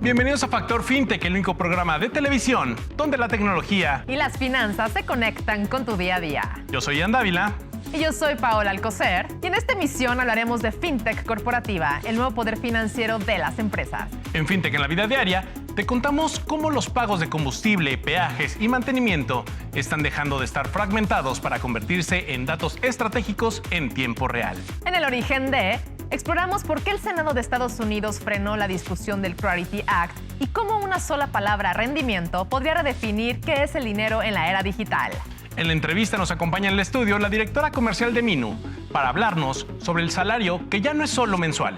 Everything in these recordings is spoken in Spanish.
Bienvenidos a Factor FinTech, el único programa de televisión donde la tecnología y las finanzas se conectan con tu día a día. Yo soy Ian Dávila. Y yo soy Paola Alcocer. Y en esta emisión hablaremos de FinTech corporativa, el nuevo poder financiero de las empresas. En FinTech en la vida diaria, te contamos cómo los pagos de combustible, peajes y mantenimiento están dejando de estar fragmentados para convertirse en datos estratégicos en tiempo real. En el origen de, exploramos por qué el Senado de Estados Unidos frenó la discusión del Clarity Act y cómo una sola palabra, rendimiento, podría redefinir qué es el dinero en la era digital. En la entrevista nos acompaña en el estudio la directora comercial de Minu para hablarnos sobre el salario que ya no es solo mensual.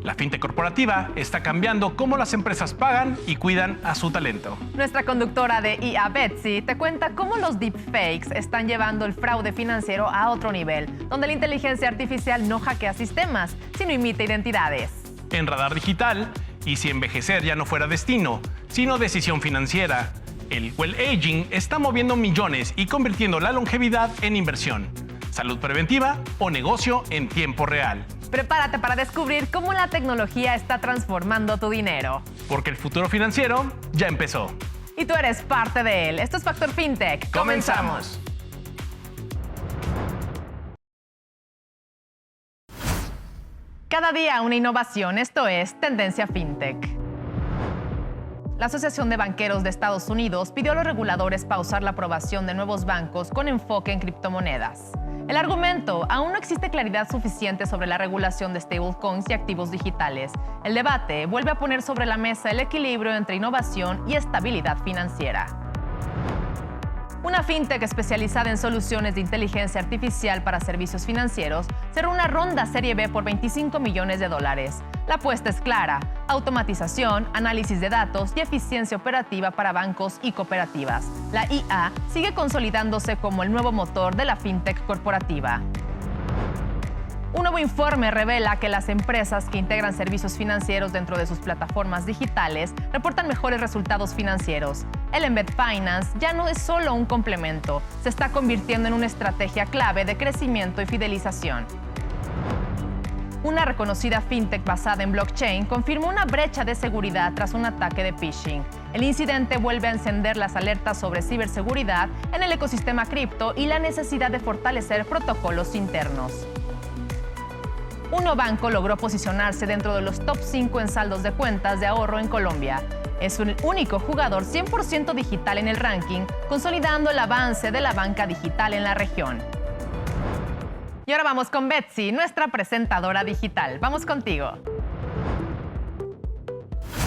La fintech corporativa está cambiando cómo las empresas pagan y cuidan a su talento. Nuestra conductora de IA, Betsy, te cuenta cómo los deepfakes están llevando el fraude financiero a otro nivel, donde la inteligencia artificial no hackea sistemas, sino imita identidades. En Radar Digital, y si envejecer ya no fuera destino, sino decisión financiera, el well aging está moviendo millones y convirtiendo la longevidad en inversión, salud preventiva o negocio en tiempo real. Prepárate para descubrir cómo la tecnología está transformando tu dinero. Porque el futuro financiero ya empezó. Y tú eres parte de él. Esto es Factor FinTech. ¡Comenzamos! Cada día una innovación. Esto es Tendencia FinTech. La Asociación de Banqueros de Estados Unidos pidió a los reguladores pausar la aprobación de nuevos bancos con enfoque en criptomonedas. El argumento: aún no existe claridad suficiente sobre la regulación de stablecoins y activos digitales. El debate vuelve a poner sobre la mesa el equilibrio entre innovación y estabilidad financiera. Una fintech especializada en soluciones de inteligencia artificial para servicios financieros cerró una ronda Serie B por $25 millones. La apuesta es clara: automatización, análisis de datos y eficiencia operativa para bancos y cooperativas. La IA sigue consolidándose como el nuevo motor de la fintech corporativa. Un nuevo informe revela que las empresas que integran servicios financieros dentro de sus plataformas digitales reportan mejores resultados financieros. El Embed Finance ya no es solo un complemento, se está convirtiendo en una estrategia clave de crecimiento y fidelización. Una reconocida fintech basada en blockchain confirmó una brecha de seguridad tras un ataque de phishing. El incidente vuelve a encender las alertas sobre ciberseguridad en el ecosistema cripto y la necesidad de fortalecer protocolos internos. Uno Banco logró posicionarse dentro de los top 5 en saldos de cuentas de ahorro en Colombia. Es el único jugador 100% digital en el ranking, consolidando el avance de la banca digital en la región. Y ahora vamos con Betsy, nuestra presentadora digital. Vamos contigo.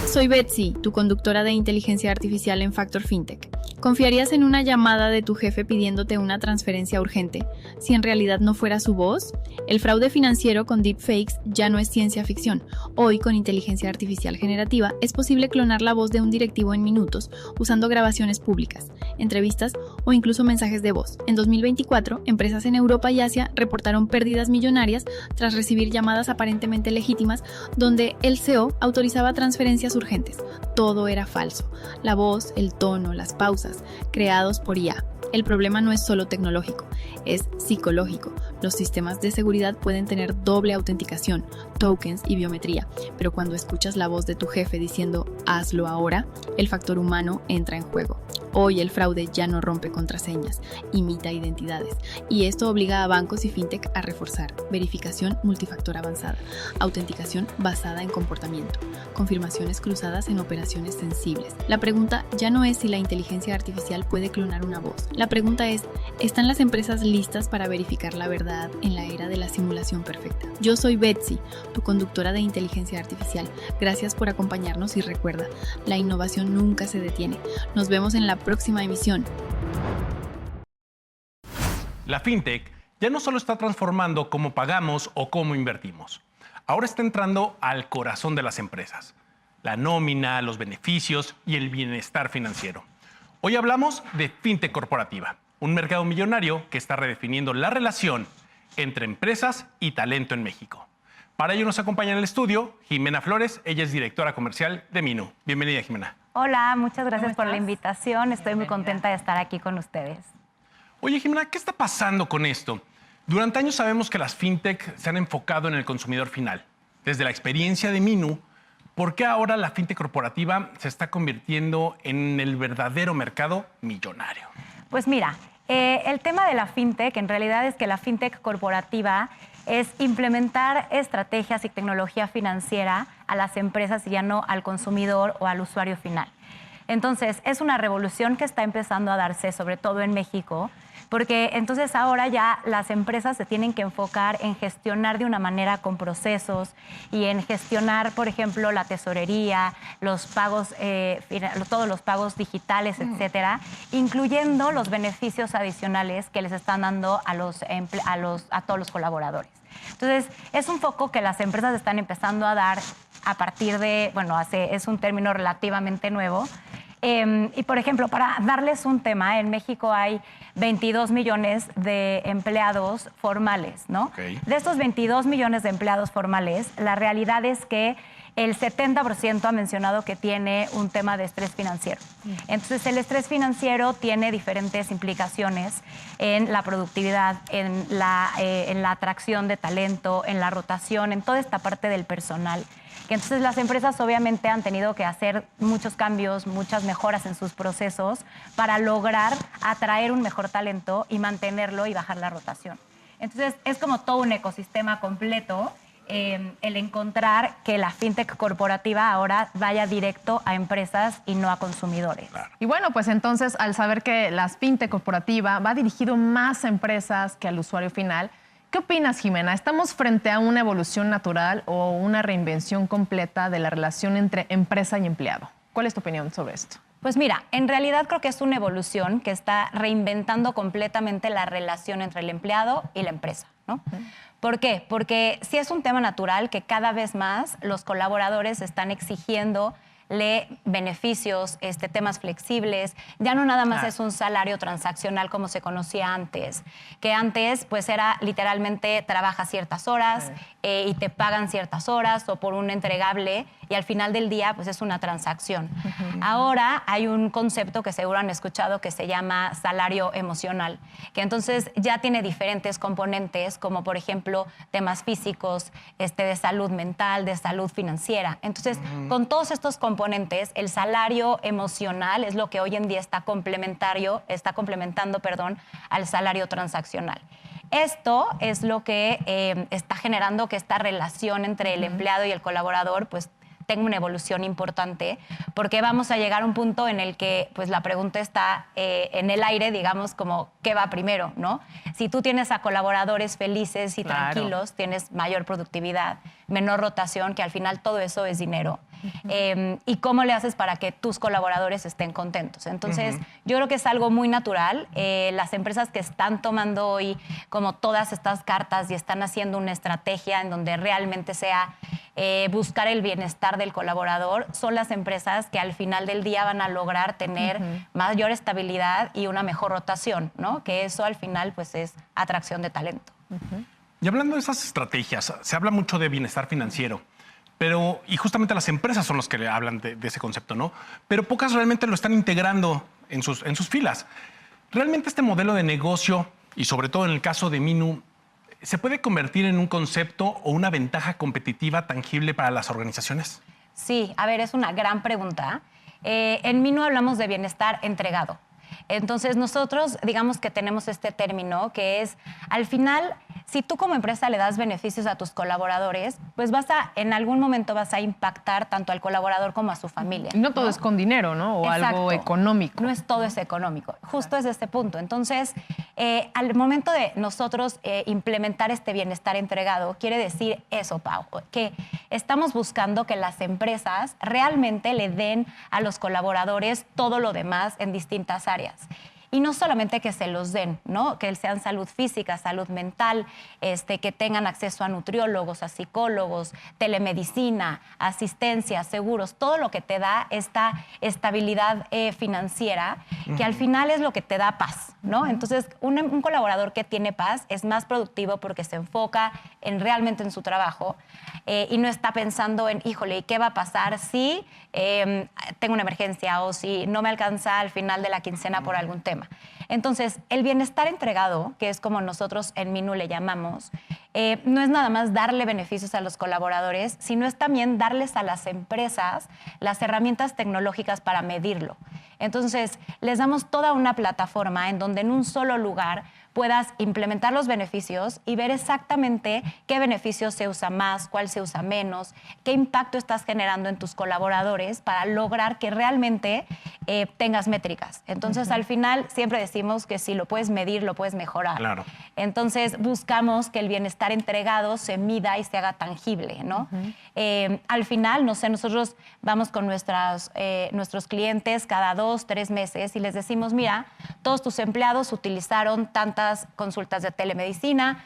Soy Betsy, tu conductora de inteligencia artificial en Factor FinTech. ¿Confiarías en una llamada de tu jefe pidiéndote una transferencia urgente si en realidad no fuera su voz? El fraude financiero con deepfakes ya no es ciencia ficción. Hoy, con inteligencia artificial generativa, es posible clonar la voz de un directivo en minutos usando grabaciones públicas, entrevistas o incluso mensajes de voz. En 2024, empresas en Europa y Asia reportaron pérdidas millonarias tras recibir llamadas aparentemente legítimas donde el CEO autorizaba transferencias urgentes. Todo era falso. La voz, el tono, las pausas, creados por IA. El problema no es solo tecnológico, es psicológico. Los sistemas de seguridad pueden tener doble autenticación, tokens y biometría, pero cuando escuchas la voz de tu jefe diciendo "hazlo ahora", el factor humano entra en juego. Hoy el fraude ya no rompe contraseñas, imita identidades, y esto obliga a bancos y fintech a reforzar verificación multifactor avanzada, autenticación basada en comportamiento, confirmaciones cruzadas en operaciones sensibles. La pregunta ya no es si la inteligencia artificial puede clonar una voz. La pregunta es: ¿están las empresas listas para verificar la verdad en la era de la simulación perfecta? Yo soy Betsy, tu conductora de inteligencia artificial. Gracias por acompañarnos y recuerda, la innovación nunca se detiene. Nos vemos en la próxima emisión. La fintech ya no solo está transformando cómo pagamos o cómo invertimos. Ahora está entrando al corazón de las empresas: la nómina, los beneficios y el bienestar financiero. Hoy hablamos de fintech corporativa, un mercado millonario que está redefiniendo la relación entre empresas y talento en México. Para ello nos acompaña en el estudio Jimena Flores. Ella es directora comercial de Minu. Bienvenida, Jimena. Hola, muchas gracias por la invitación. Estoy muy contenta de estar aquí con ustedes. Oye, Jimena, ¿qué está pasando con esto? Durante años sabemos que las fintech se han enfocado en el consumidor final. Desde la experiencia de Minu, ¿Por qué ahora la fintech corporativa se está convirtiendo en el verdadero mercado millonario? Pues mira, el tema de la fintech en realidad es que la fintech corporativa es implementar estrategias y tecnología financiera a las empresas y ya no al consumidor o al usuario final. Entonces, es una revolución que está empezando a darse, sobre todo en México, porque entonces ahora ya las empresas se tienen que enfocar en gestionar de una manera con procesos y en gestionar, por ejemplo, la tesorería, los pagos, todos los pagos digitales, etcétera, incluyendo los beneficios adicionales que les están dando a todos los colaboradores. Entonces, es un foco que las empresas están empezando a dar a partir de, es un término relativamente nuevo. Y, por ejemplo, para darles un tema, en México hay 22 millones de empleados formales, ¿no? Okay. De estos 22 millones de empleados formales, la realidad es que el 70% ha mencionado que tiene un tema de estrés financiero. Entonces, el estrés financiero tiene diferentes implicaciones en la productividad, en la atracción de talento, en la rotación, en toda esta parte del personal. Entonces, las empresas obviamente han tenido que hacer muchos cambios, muchas mejoras en sus procesos para lograr atraer un mejor talento y mantenerlo y bajar la rotación. Entonces, es como todo un ecosistema completo el encontrar que la fintech corporativa ahora vaya directo a empresas y no a consumidores. Claro. Y bueno, pues entonces, al saber que la fintech corporativa va dirigido más a empresas que al usuario final, ¿qué opinas, Jimena? ¿Estamos frente a una evolución natural o una reinvención completa de la relación entre empresa y empleado? ¿Cuál es tu opinión sobre esto? Pues mira, en realidad creo que es una evolución que está reinventando completamente la relación entre el empleado y la empresa, ¿no? ¿Por qué? Porque sí es un tema natural que cada vez más los colaboradores están exigiendo beneficios, temas flexibles. Ya no nada más es un salario transaccional como se conocía antes, que antes pues era literalmente trabajas ciertas horas y te pagan ciertas horas o por un entregable y al final del día pues es una transacción. Ahora hay un concepto que seguro han escuchado que se llama salario emocional, que entonces ya tiene diferentes componentes como por ejemplo temas físicos, de salud mental, de salud financiera. Entonces con todos estos componentes, el salario emocional es lo que hoy en día está complementando, al salario transaccional. Esto es lo que está generando que esta relación entre el empleado y el colaborador pues tenga una evolución importante, porque vamos a llegar a un punto en el que pues la pregunta está en el aire, digamos, como ¿qué va primero, no? Si tú tienes a colaboradores felices y tranquilos, tienes mayor productividad, menor rotación, que al final todo eso es dinero. ¿Y cómo le haces para que tus colaboradores estén contentos? Entonces, yo creo que es algo muy natural. Las empresas que están tomando hoy como todas estas cartas y están haciendo una estrategia en donde realmente sea buscar el bienestar del colaborador, son las empresas que al final del día van a lograr tener mayor estabilidad y una mejor rotación, ¿no? Que eso al final pues es atracción de talento. Y hablando de esas estrategias, se habla mucho de bienestar financiero, y justamente las empresas son las que le hablan de ese concepto, ¿no? Pero pocas realmente lo están integrando en sus filas. ¿Realmente este modelo de negocio, y sobre todo en el caso de Minu, se puede convertir en un concepto o una ventaja competitiva tangible para las organizaciones? Sí, a ver, es una gran pregunta. En Minu hablamos de bienestar entregado. Entonces, nosotros digamos que tenemos este término que es, al final, si tú como empresa le das beneficios a tus colaboradores, pues en algún momento vas a impactar tanto al colaborador como a su familia. Y no todo es con dinero, ¿no? O Exacto. Algo económico. No es todo es económico. Justo es este punto. Entonces, al momento de nosotros implementar este bienestar entregado, quiere decir eso, Pau, que estamos buscando que las empresas realmente le den a los colaboradores todo lo demás en distintas áreas. Y no solamente que se los den, ¿no? Que sean salud física, salud mental, que tengan acceso a nutriólogos, a psicólogos, telemedicina, asistencia, seguros, todo lo que te da esta estabilidad financiera, que al final es lo que te da paz, ¿no? Entonces, un colaborador que tiene paz es más productivo porque se enfoca realmente en su trabajo y no está pensando en, híjole, ¿y qué va a pasar si tengo una emergencia o si no me alcanza al final de la quincena por algún tema? Entonces, el bienestar entregado, que es como nosotros en Minu le llamamos, no es nada más darle beneficios a los colaboradores, sino es también darles a las empresas las herramientas tecnológicas para medirlo. Entonces, les damos toda una plataforma en donde en un solo lugar puedas implementar los beneficios y ver exactamente qué beneficios se usa más, cuál se usa menos, qué impacto estás generando en tus colaboradores para lograr que realmente tengas métricas. Entonces, al final, siempre decimos que si lo puedes medir, lo puedes mejorar. Claro. Entonces, buscamos que el bienestar entregado se mida y se haga tangible, ¿no? Al final, no sé, nosotros vamos con nuestros clientes cada 2, 3 meses y les decimos, mira, todos tus empleados utilizaron tantas consultas de telemedicina,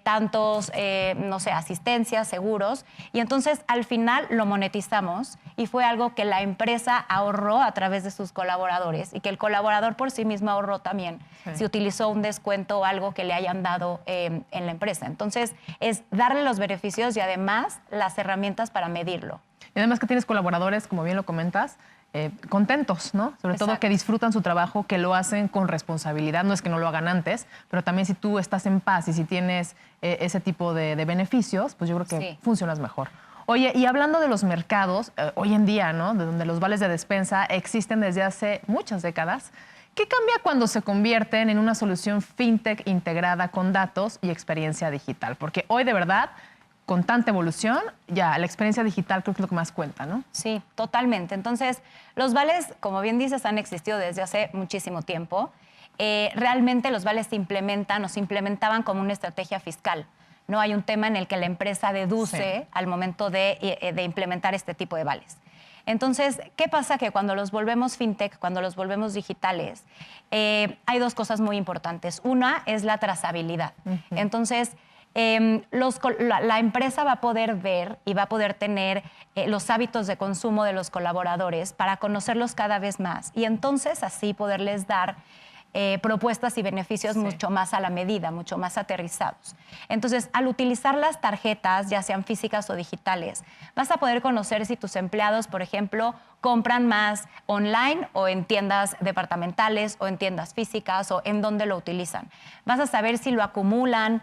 tantos, no sé, asistencias, seguros, y entonces al final lo monetizamos y fue algo que la empresa ahorró a través de sus colaboradores y que el colaborador por sí mismo ahorró también, si utilizó un descuento o algo que le hayan dado en la empresa. Entonces, es darle los beneficios y además las herramientas para medirlo. Y además que tienes colaboradores, como bien lo comentas, contentos, ¿no? Sobre todo que disfrutan su trabajo, que lo hacen con responsabilidad. No es que no lo hagan antes, pero también si tú estás en paz y si tienes ese tipo de beneficios, pues yo creo que funcionas mejor. Oye, y hablando de los mercados, hoy en día, ¿no? De donde los vales de despensa existen desde hace muchas décadas, ¿qué cambia cuando se convierten en una solución fintech integrada con datos y experiencia digital? Porque hoy, de verdad, con tanta evolución, ya la experiencia digital creo que es lo que más cuenta, ¿no? Sí, totalmente. Entonces, los vales, como bien dices, han existido desde hace muchísimo tiempo. Realmente los vales se implementaban como una estrategia fiscal. No hay un tema en el que la empresa deduce al momento de implementar este tipo de vales. Entonces, ¿qué pasa? Que cuando los volvemos fintech, cuando los volvemos digitales, hay dos cosas muy importantes. Una es la trazabilidad. Entonces, la empresa va a poder ver y va a poder tener los hábitos de consumo de los colaboradores para conocerlos cada vez más y entonces así poderles dar propuestas y beneficios mucho más a la medida, mucho más aterrizados. Entonces, al utilizar las tarjetas, ya sean físicas o digitales, vas a poder conocer si tus empleados, por ejemplo, compran más online o en tiendas departamentales o en tiendas físicas o en dónde lo utilizan. Vas a saber si lo acumulan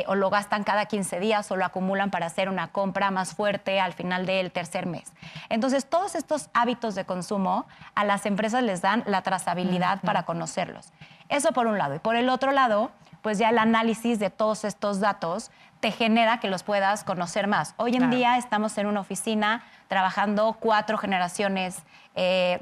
o lo gastan cada 15 días o lo acumulan para hacer una compra más fuerte al final del tercer mes. Entonces, todos estos hábitos de consumo a las empresas les dan la trazabilidad para conocerlos. Eso por un lado. Y por el otro lado, pues ya el análisis de todos estos datos te genera que los puedas conocer más. Hoy en día estamos en una oficina trabajando 4 generaciones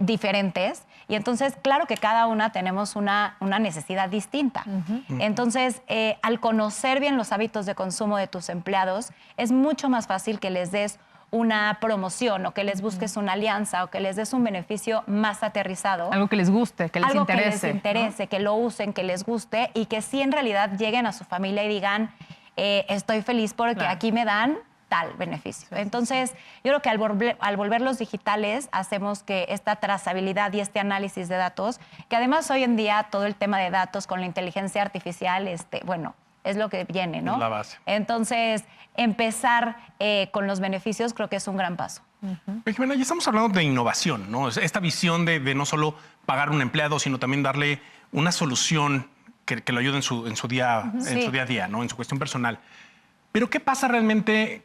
diferentes y entonces, claro que cada una tenemos una necesidad distinta. Entonces, al conocer bien los hábitos de consumo de tus empleados, es mucho más fácil que les des una promoción o que les busques una alianza o que les des un beneficio más aterrizado. Algo que les guste, que les interese. Algo que les interese, ¿no? Que lo usen, que les guste y que sí en realidad lleguen a su familia y digan, estoy feliz porque aquí me dan tal beneficio. Entonces, yo creo que al volverlos digitales hacemos que esta trazabilidad y este análisis de datos, que además hoy en día todo el tema de datos con la inteligencia artificial, bueno, es lo que viene, ¿no? Es la base. Entonces, empezar con los beneficios creo que es un gran paso. Jimena, ya estamos hablando de innovación, ¿no? Esta visión de no solo pagar un empleado, sino también darle una solución que lo ayude en su día a día, ¿no? En su cuestión personal. Pero, ¿qué pasa realmente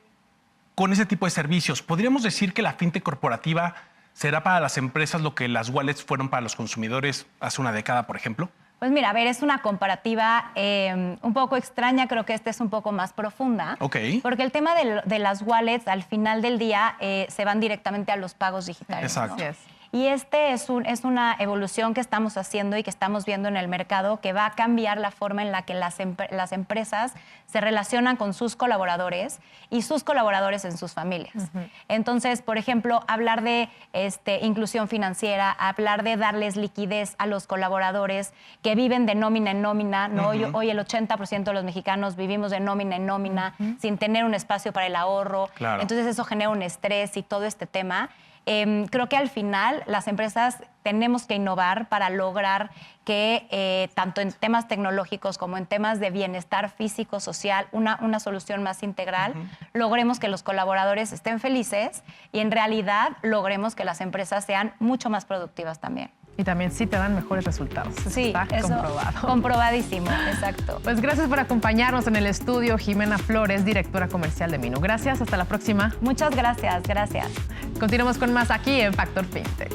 con ese tipo de servicios? ¿Podríamos decir que la fintech corporativa será para las empresas lo que las wallets fueron para los consumidores hace una década, por ejemplo? Pues mira, a ver, es una comparativa un poco extraña, creo que esta es un poco más profunda. Porque el tema de las wallets, al final del día, se van directamente a los pagos digitales. Exacto. ¿No? Y es una evolución que estamos haciendo y que estamos viendo en el mercado que va a cambiar la forma en la que las empresas se relacionan con sus colaboradores y sus colaboradores en sus familias. Entonces, por ejemplo, hablar de inclusión financiera, hablar de darles liquidez a los colaboradores que viven de nómina en nómina, ¿no? Hoy el 80% de los mexicanos vivimos de nómina en nómina sin tener un espacio para el ahorro. Claro. Entonces, eso genera un estrés y todo este tema. Creo que al final las empresas tenemos que innovar para lograr que tanto en temas tecnológicos como en temas de bienestar físico, social, una solución más integral, logremos que los colaboradores estén felices y en realidad logremos que las empresas sean mucho más productivas también. Y también sí te dan mejores resultados. Sí, Está eso comprobado. comprobadísimo, exacto. Pues gracias por acompañarnos en el estudio, Jimena Flores, directora comercial de Minu. Gracias, hasta la próxima. Muchas gracias, gracias. Continuamos con más aquí en Factor FinTech.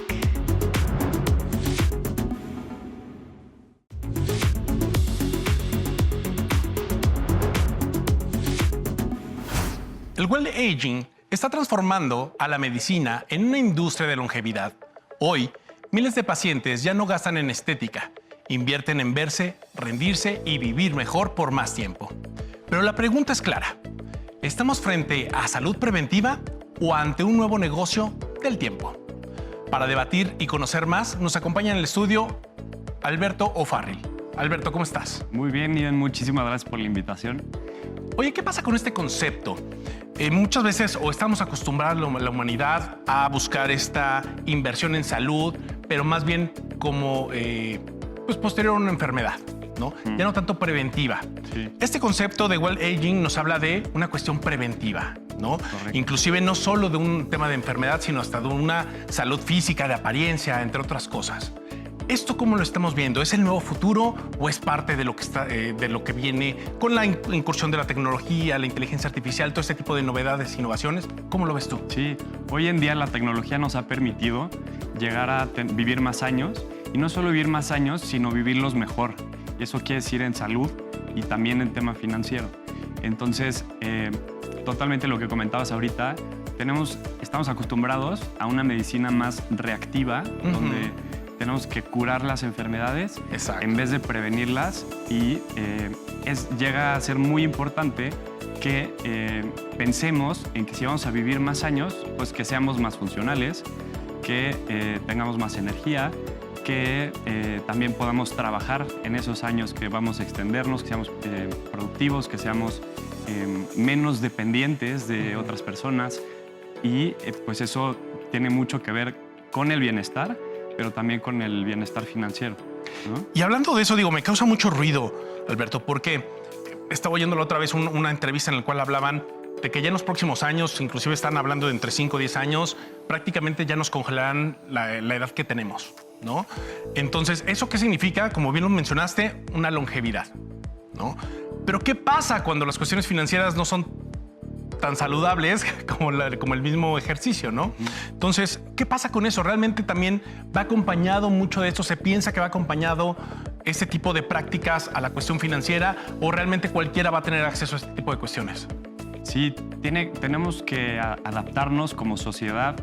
El well aging está transformando a la medicina en una industria de longevidad. Hoy, miles de pacientes ya no gastan en estética, invierten en verse, rendirse y vivir mejor por más tiempo. Pero la pregunta es clara. ¿Estamos frente a salud preventiva o ante un nuevo negocio del tiempo? Para debatir y conocer más, nos acompaña en el estudio Alberto O'Farrill. Alberto, ¿cómo estás? Muy bien, Ian, muchísimas gracias por la invitación. Oye, ¿qué pasa con este concepto? Muchas veces o estamos acostumbrados la humanidad a buscar esta inversión en salud, pero más bien como pues posterior a una enfermedad, ¿no? Ya no tanto preventiva. Sí. Este concepto de well aging nos habla de una cuestión preventiva, ¿no? Correcto. Inclusive no solo de un tema de enfermedad, sino hasta de una salud física, de apariencia, entre otras cosas. ¿Esto cómo lo estamos viendo? ¿Es el nuevo futuro o es parte de lo que, de lo que viene con la incursión de la tecnología, la inteligencia artificial, todo este tipo de novedades e innovaciones? ¿Cómo lo ves tú? Sí, hoy en día la tecnología nos ha permitido llegar a vivir más años, y no solo vivir más años, sino vivirlos mejor. Y eso quiere decir en salud y también en tema financiero. Entonces, totalmente lo que comentabas ahorita, estamos acostumbrados a una medicina más reactiva, donde tenemos que curar las enfermedades. Exacto. En vez de prevenirlas, y llega a ser muy importante que pensemos en que si vamos a vivir más años, pues que seamos más funcionales, que tengamos más energía, que también podamos trabajar en esos años que vamos a extendernos, que seamos productivos, que seamos menos dependientes de otras personas, y pues eso tiene mucho que ver con el bienestar, pero también con el bienestar financiero, ¿no? Y hablando de eso, digo, me causa mucho ruido, Alberto, porque estaba oyendo la otra vez una entrevista en la cual hablaban de que ya en los próximos años, inclusive están hablando de entre 5 o 10 años, prácticamente ya nos congelarán la edad que tenemos, ¿no? Entonces, ¿eso qué significa? Como bien lo mencionaste, una longevidad, ¿no? Pero ¿qué pasa cuando las cuestiones financieras no son tan saludables como el mismo ejercicio, ¿no? Entonces, ¿qué pasa con eso? ¿Realmente también va acompañado mucho de esto? ¿Se piensa que va acompañado este tipo de prácticas a la cuestión financiera o realmente cualquiera va a tener acceso a este tipo de cuestiones? Sí, tenemos que adaptarnos como sociedad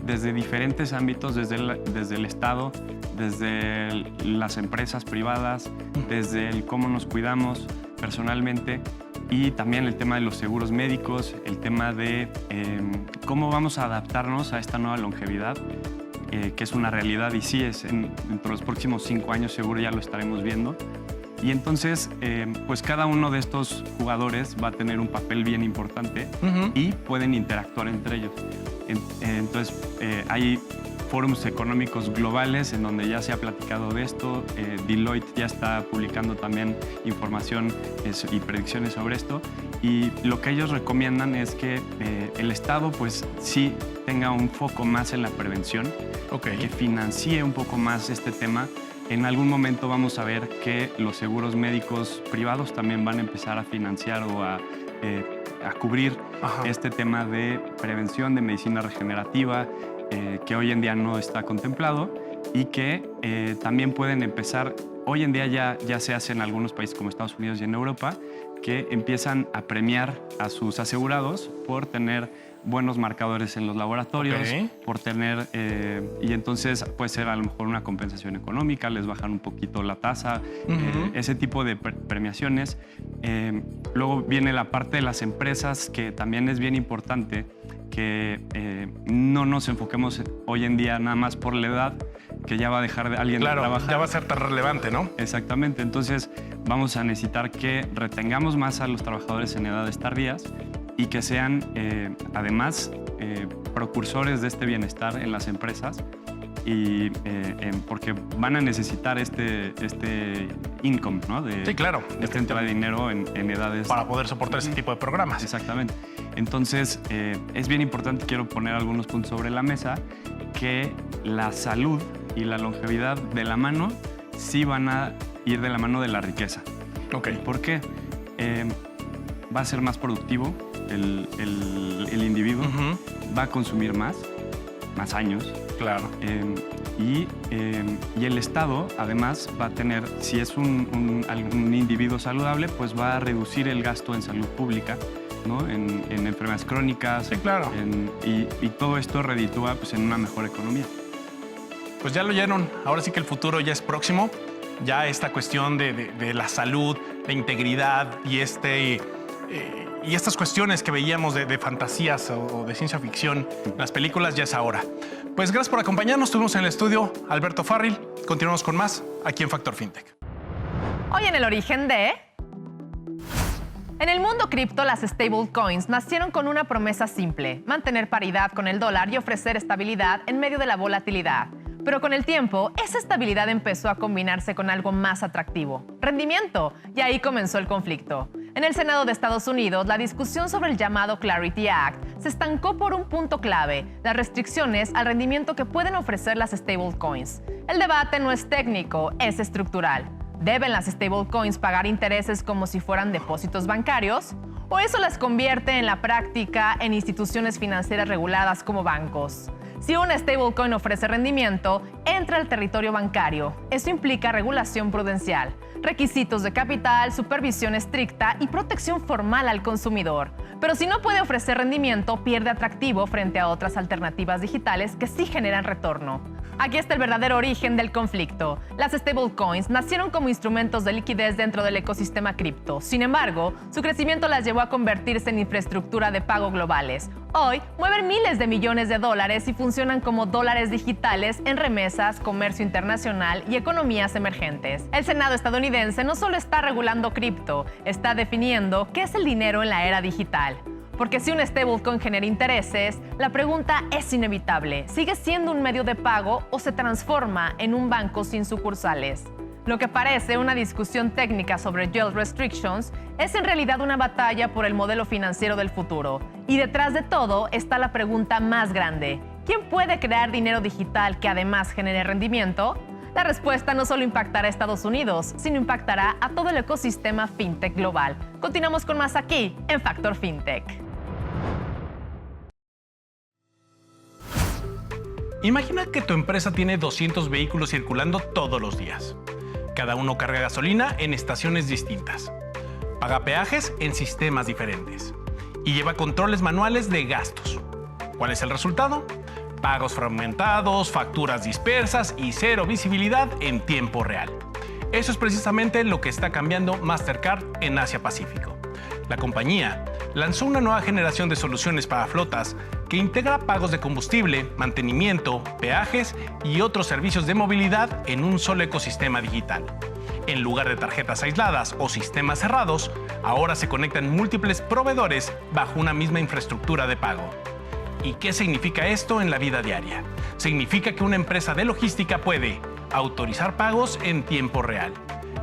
desde diferentes ámbitos, desde el Estado, desde las empresas privadas, desde el cómo nos cuidamos personalmente, y también el tema de los seguros médicos, el tema de cómo vamos a adaptarnos a esta nueva longevidad, que es una realidad, y sí, dentro de los próximos 5 años seguro ya lo estaremos viendo. Y entonces, pues cada uno de estos jugadores va a tener un papel bien importante y pueden interactuar entre ellos. Entonces, hay fórums económicos globales en donde ya se ha platicado de esto. Deloitte ya está publicando también información y predicciones sobre esto. Y lo que ellos recomiendan es que el Estado, pues sí, tenga un foco más en la prevención, que financie un poco más este tema. En algún momento vamos a ver que los seguros médicos privados también van a empezar a financiar o a cubrir este tema de prevención, de medicina regenerativa, que hoy en día no está contemplado, y que también pueden empezar, hoy en día ya se hace en algunos países como Estados Unidos y en Europa, que empiezan a premiar a sus asegurados por tener buenos marcadores en los laboratorios, por tener, y entonces puede ser a lo mejor una compensación económica, les bajan un poquito la tasa, ese tipo de premiaciones. Luego viene la parte de las empresas, que también es bien importante que no nos enfoquemos hoy en día nada más por la edad, que ya va a dejar de alguien de trabajar. Ya va a ser tan relevante, ¿no? Exactamente. Entonces vamos a necesitar que retengamos más a los trabajadores en edades tardías y que sean, además, precursores de este bienestar en las empresas, y porque van a necesitar este income, ¿no? Sí, claro. Esta entrada de dinero en edades... Para poder soportar ese tipo de programas. Exactamente. Entonces, es bien importante, quiero poner algunos puntos sobre la mesa, que la salud y la longevidad de la mano sí van a ir de la mano de la riqueza. Ok. ¿Por qué? Va a ser más productivo el individuo, va a consumir más años. Claro. Y el Estado, además, va a tener, si es un individuo saludable, pues va a reducir el gasto en salud pública, ¿no? En enfermedades crónicas. Sí, claro. Y todo esto reditúa pues, en una mejor economía. Pues ya lo oyeron. Ahora sí que el futuro ya es próximo. Ya esta cuestión de la salud, la integridad y estas cuestiones que veíamos de fantasías o de ciencia ficción en las películas ya es ahora. Pues gracias por acompañarnos. Estuvimos en el estudio Alberto Farril. Continuamos con más aquí en Factor FinTech. Hoy en el origen de... En el mundo cripto, las stablecoins nacieron con una promesa simple: mantener paridad con el dólar y ofrecer estabilidad en medio de la volatilidad. Pero con el tiempo, esa estabilidad empezó a combinarse con algo más atractivo: rendimiento. Y ahí comenzó el conflicto. En el Senado de Estados Unidos, la discusión sobre el llamado Clarity Act se estancó por un punto clave: las restricciones al rendimiento que pueden ofrecer las stablecoins. El debate no es técnico, es estructural. ¿Deben las stablecoins pagar intereses como si fueran depósitos bancarios? ¿O eso las convierte en la práctica en instituciones financieras reguladas como bancos? Si una stablecoin ofrece rendimiento, entra al territorio bancario. Eso implica regulación prudencial, requisitos de capital, supervisión estricta y protección formal al consumidor. Pero si no puede ofrecer rendimiento, pierde atractivo frente a otras alternativas digitales que sí generan retorno. Aquí está el verdadero origen del conflicto. Las stablecoins nacieron como instrumentos de liquidez dentro del ecosistema cripto. Sin embargo, su crecimiento las llevó a convertirse en infraestructura de pago globales. Hoy, mueven miles de millones de dólares y funcionan como dólares digitales en remesas, comercio internacional y economías emergentes. El Senado estadounidense no solo está regulando cripto, está definiendo qué es el dinero en la era digital. Porque si un stablecoin genera intereses, la pregunta es inevitable: ¿sigue siendo un medio de pago o se transforma en un banco sin sucursales? Lo que parece una discusión técnica sobre yield restrictions es en realidad una batalla por el modelo financiero del futuro. Y detrás de todo está la pregunta más grande: ¿quién puede crear dinero digital que además genere rendimiento? La respuesta no solo impactará a Estados Unidos, sino impactará a todo el ecosistema fintech global. Continuamos con más aquí en Factor FinTech. Imagina que tu empresa tiene 200 vehículos circulando todos los días. Cada uno carga gasolina en estaciones distintas. Paga peajes en sistemas diferentes. Y lleva controles manuales de gastos. ¿Cuál es el resultado? Pagos fragmentados, facturas dispersas y cero visibilidad en tiempo real. Eso es precisamente lo que está cambiando Mastercard en Asia-Pacífico. La compañía lanzó una nueva generación de soluciones para flotas que integra pagos de combustible, mantenimiento, peajes y otros servicios de movilidad en un solo ecosistema digital. En lugar de tarjetas aisladas o sistemas cerrados, ahora se conectan múltiples proveedores bajo una misma infraestructura de pago. ¿Y qué significa esto en la vida diaria? Significa que una empresa de logística puede autorizar pagos en tiempo real,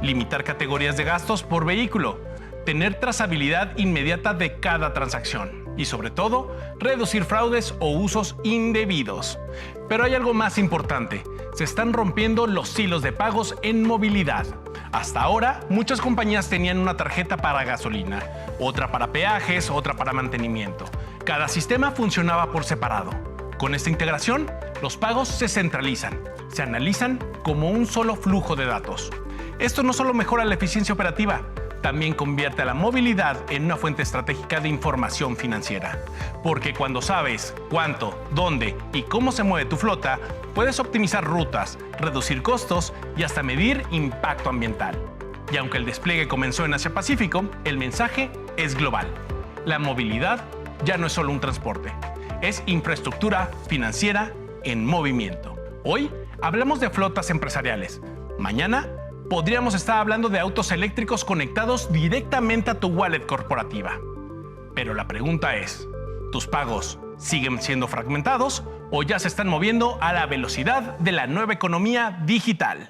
limitar categorías de gastos por vehículo, tener trazabilidad inmediata de cada transacción y, sobre todo, reducir fraudes o usos indebidos. Pero hay algo más importante: se están rompiendo los hilos de pagos en movilidad. Hasta ahora, muchas compañías tenían una tarjeta para gasolina, otra para peajes, otra para mantenimiento. Cada sistema funcionaba por separado. Con esta integración, los pagos se centralizan, se analizan como un solo flujo de datos. Esto no solo mejora la eficiencia operativa, también convierte a la movilidad en una fuente estratégica de información financiera. Porque cuando sabes cuánto, dónde y cómo se mueve tu flota, puedes optimizar rutas, reducir costos y hasta medir impacto ambiental. Y aunque el despliegue comenzó en Asia-Pacífico, el mensaje es global. La movilidad ya no es solo un transporte, es infraestructura financiera en movimiento. Hoy hablamos de flotas empresariales. Mañana podríamos estar hablando de autos eléctricos conectados directamente a tu wallet corporativa. Pero la pregunta es: ¿tus pagos siguen siendo fragmentados o ya se están moviendo a la velocidad de la nueva economía digital?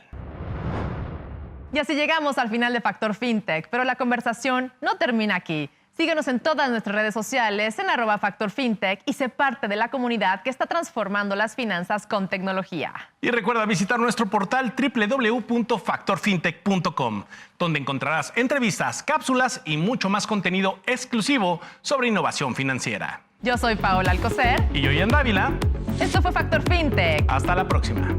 Y así llegamos al final de Factor FinTech, pero la conversación no termina aquí. Síguenos en todas nuestras redes sociales en @FactorFintech y sé parte de la comunidad que está transformando las finanzas con tecnología. Y recuerda visitar nuestro portal www.factorfintech.com, donde encontrarás entrevistas, cápsulas y mucho más contenido exclusivo sobre innovación financiera. Yo soy Paola Alcocer. Y yo, Ian Dávila. Esto fue Factor Fintech. Hasta la próxima.